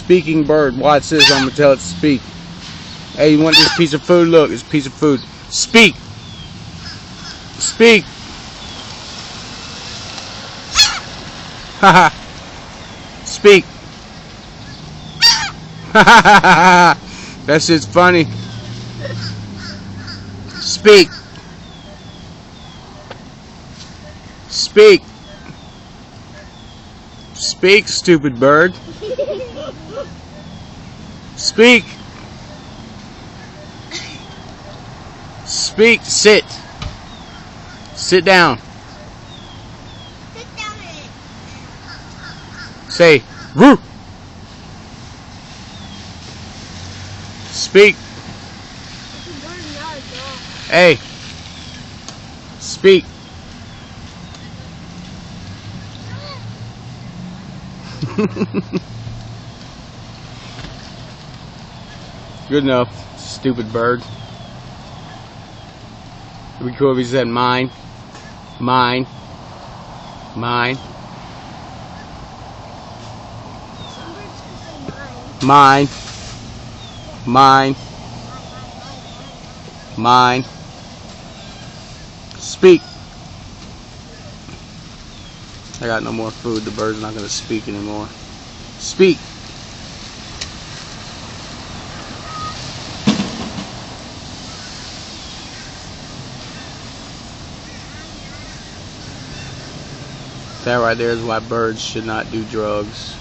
speaking bird. Watch this. I'm gonna tell it to speak. Hey, you want this piece of food? Look, it's a piece of food. Speak. Speak. Haha. Speak. That shit's funny. Speak. Speak. Speak, stupid bird. Speak. Speak. Sit. Sit down. Sit down. Say, woo. Speak. Hey. Speak. Good enough, stupid bird. It'd be cool if he said mine. Mine. Mine. Mine. Mine. Mine. Speak. I got no more food. The bird's not going to speak anymore. Speak. That right there is why birds should not do drugs.